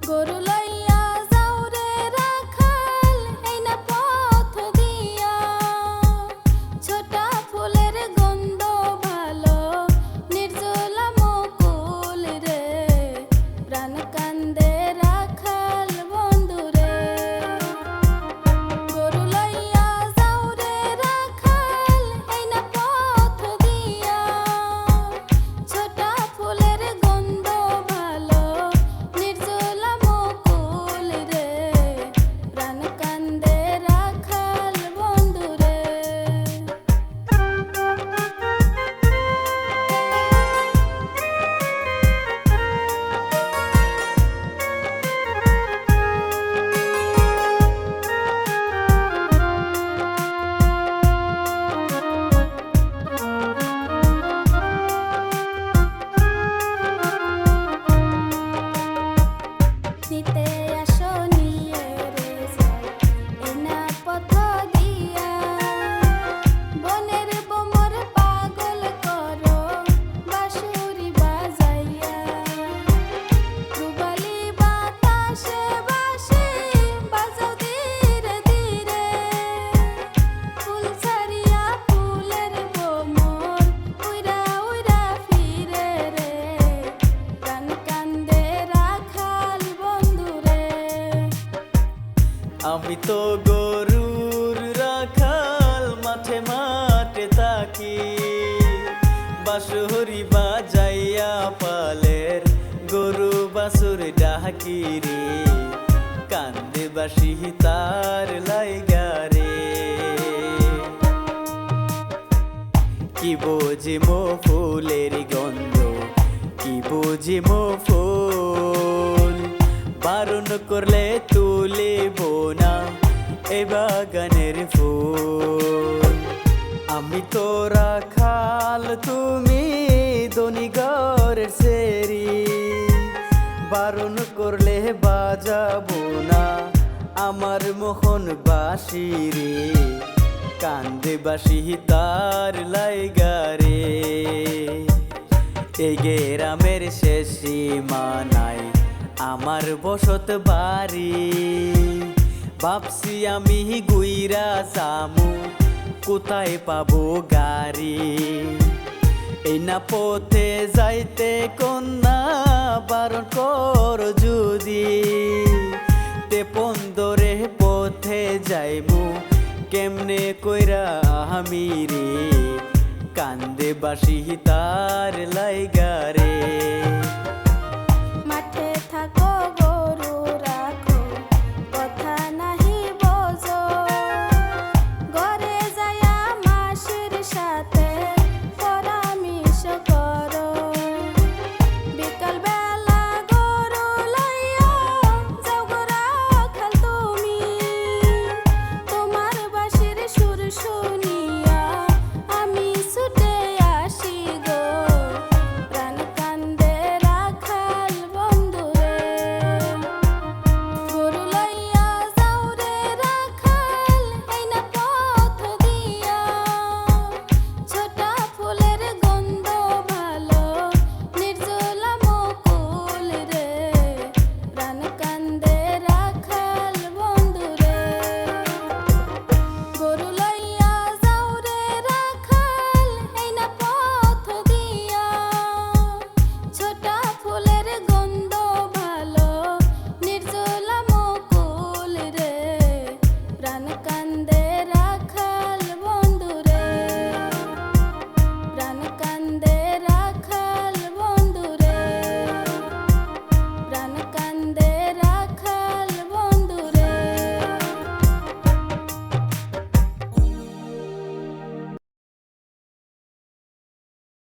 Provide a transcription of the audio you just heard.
গরু লইয়া যাও রে রাখাল এই না পথ দিয়া, ছোটা ফুলের গন্ধ ভালো নির্জলা মুকুল রে, প্রাণ কান্দে রাখাল বন্ধু রে। গরু লইয়া যাও রে রাখাল এই না পথ দিয়া, ছোটা ফুলের গন্ধ ভালো নির্জলা মুকুল রে, প্রাণ কান্দে রাখাল বন্ধু রে। নিতে আসো নিয়ে রে যাও এই না পথ দিয়া, বনের বোমর পাগল করো বাঁশুরি বাজাইয়া, রুবালি বাতাসে বাঁশি বাজাও ধীরে ধীরে, ফুল ছাড়িয়া ফুলের বোমর উইরা উইরা ফিরে রে, প্রাণ কান্দে রাখাল বন্ধু রে। আমি তো গরুর রাখাল মাঠে মাঠে থাকি, বাঁশরি বাজাইয়া পালের গরু বাছুর ডাকি রে, কান্দে বাসি তার লাইগা রে। কি বুঝি মো ফুলের গন্ধ, কি বুঝি মো ফুল, বারণ করলে তুলিব না এ বাগানের ফুল। আমি তো রাখাল তুমি দনিগরের সেরি, বারণ করলে বাজাবো না আমার মোহন বাঁশি রে, কান্দে বাসি তার লাইগা রে। এই গ্রামের শেষ সীমানায় আমার বসত বাড়ি, ভাবছি আমি গুইরা যামু কোথায় পাবো গাড়ি, এই না পথে যাইতে কন্যা বারণ কর যদি, তে পন্দরে পথে যাইমু কেমনে কইরা আমি রে, কান্দে বাসি তার লাইগা